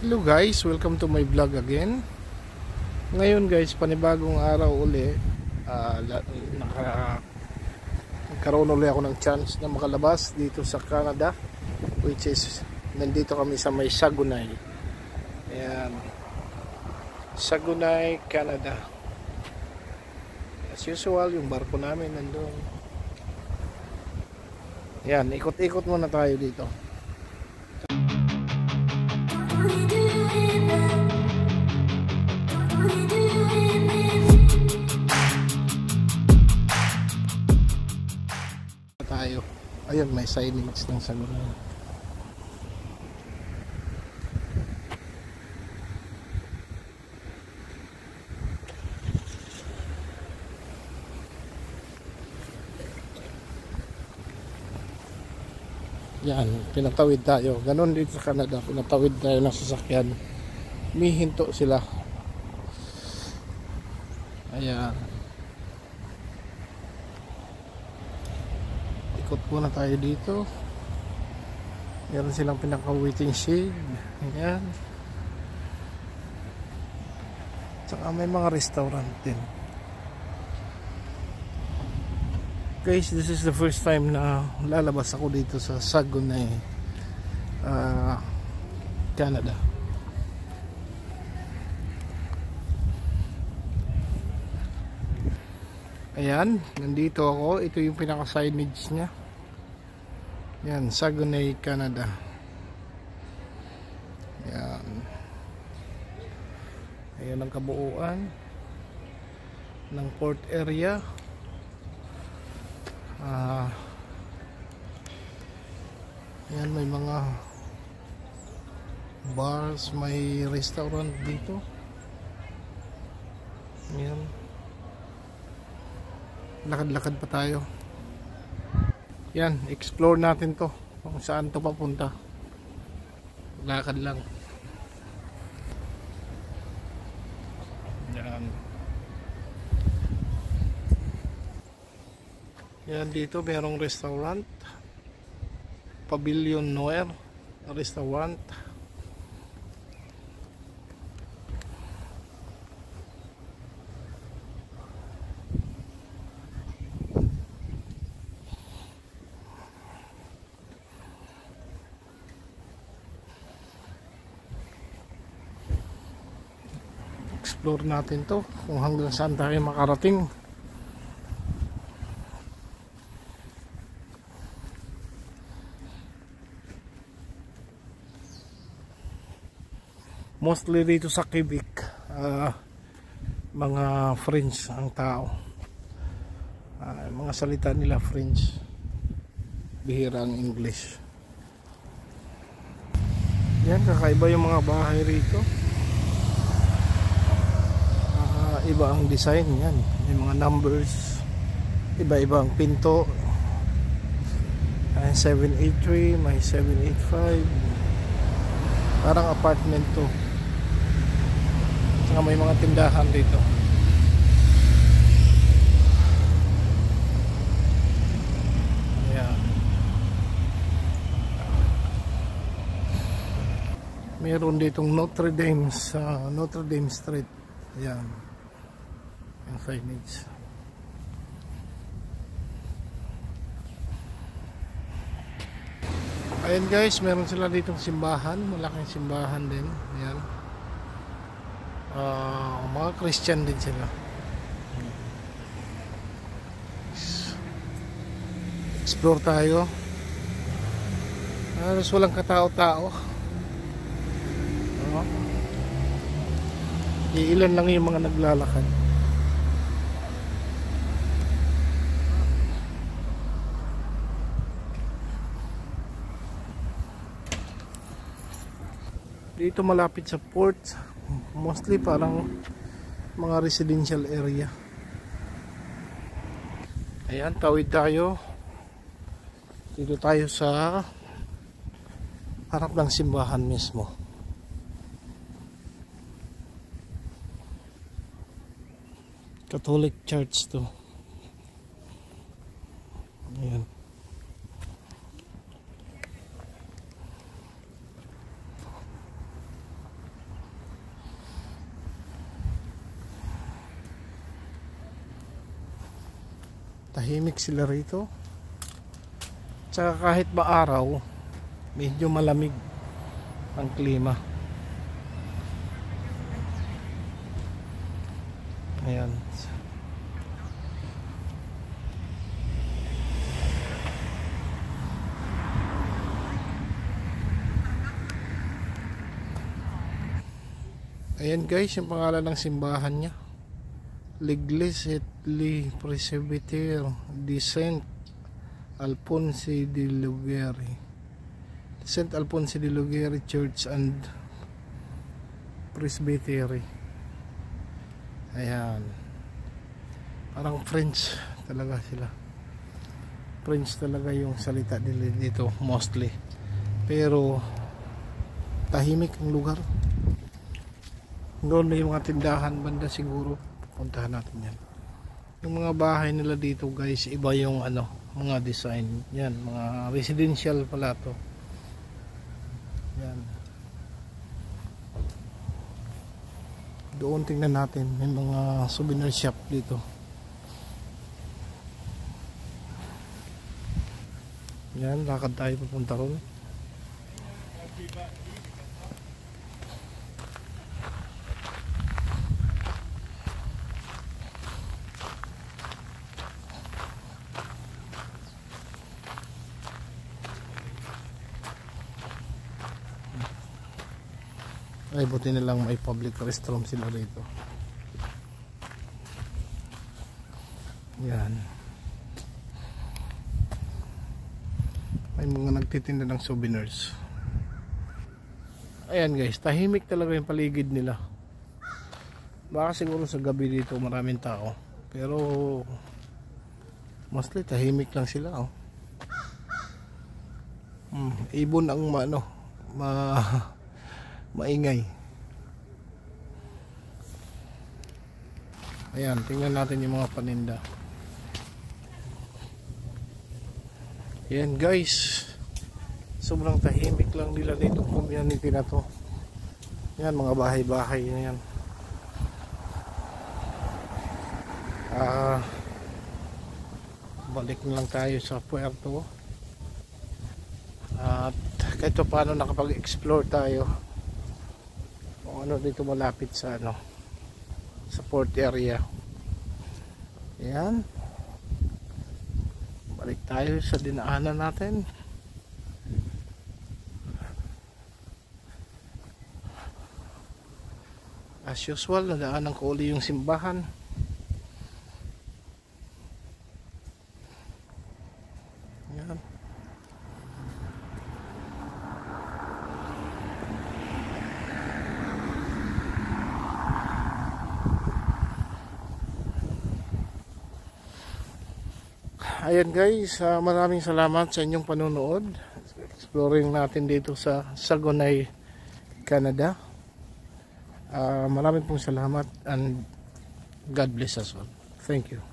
Hello guys, welcome to my vlog again. Ngayon guys, panibagong araw uli. Nagkaroon uli ako ng chance na makalabas dito sa Canada, which is nandito kami sa may Saguenay. Ayan, Saguenay, Canada. As usual, yung barko namin nandun. Ayan, ikot-ikot muna tayo dito. Tayo. Ayun, may signage ng Saguenay. Yan, pinatawid tayo. Ganon dito sa Canada, pinatawid tayo ng sasakyan. Mihinto sila. Ayan. Ikot muna tayo dito. Meron silang pinaka-waiting shed. Ayan. Tsaka may mga restaurant din. Guys, this is the first time na lalabas ako dito sa Saguenay, Canada. Ayan, nandito ako. Ito yung pinaka-signage niya. Yan, Saguenay, Canada. Ayan. Ayan ang kabuuan ng port area. Ayan, may mga bars, may restaurant dito. Ayan. Lakad-lakad pa tayo. Yan, explore natin to kung saan to papunta. Lakad lang. Yan. Yan, dito merong restaurant, Pavilion Noir restaurant. Explore natin to kung hanggang saan tayo makarating. Mostly dito sa Quebec, mga French ang tao. Mga salita nila French, bihira ang English. Yan, kakaiba yung mga bahay rito. Iba ang design yan. May mga numbers, iba-iba ang pinto. 783, may 785. Parang apartment to. Saka may mga tindahan dito. Ayan. Meron ditong Notre Dame sa Notre Dame Street. Ayan. Yung signage. Ayan guys, meron sila ditong simbahan. Malaking simbahan din. Ayan. Mga Christian din sila. Explore tayo. Halos walang katao-tao. Ilan lang yung mga naglalakad. Dito malapit sa port, mostly parang mga residential area. Ayan, tawid tayo. Dito tayo sa harap ng simbahan mismo. Catholic Church to. Ayan. tahimik sila rito. Tsaka kahit ba araw, medyo malamig ang klima. Ayan. Ayan guys, yung pangalan ng simbahan niya. L'Église et le Presbytère de Saint Alphonse de Liguori. Saint Alphonse de Liguori Church and Presbytery. Ayan. Parang French talaga sila. French talaga yung salita nila dito mostly. Pero tahimik ang lugar. Doon na yung mga tindahan banda siguro. Puntahan natin yan. Yung mga bahay nila dito guys, iba yung mga design. Yan, mga residential pala to. Yan. Doon tingnan natin, may mga souvenir shop dito. Yan, lakad tayo papunta ron. Ay, buti na lang may public restroom sila rito. Yan. May mga nagtitinda ng souvenirs. Ayan guys, tahimik talaga yung paligid nila. Baka siguro sa gabi dito maraming tao. Pero mostly tahimik lang sila. Ibon ang maingay. Ayan, tingnan natin yung mga paninda. Ayan guys, sobrang tahimik lang nila dito community na to. Ayan, mga bahay-bahay na yan. Balik na lang tayo sa puerto. At kahit paano nakapag-explore tayo kung ano dito malapit sa sa port area. Ayan, balik tayo sa dinaanan natin. As usual, nadaanan ko uli yung simbahan. Ayan. Ayan guys, maraming salamat sa inyong panonood. Exploring natin dito sa Saguenay, Canada. Maraming pong salamat and God bless us all. Thank you.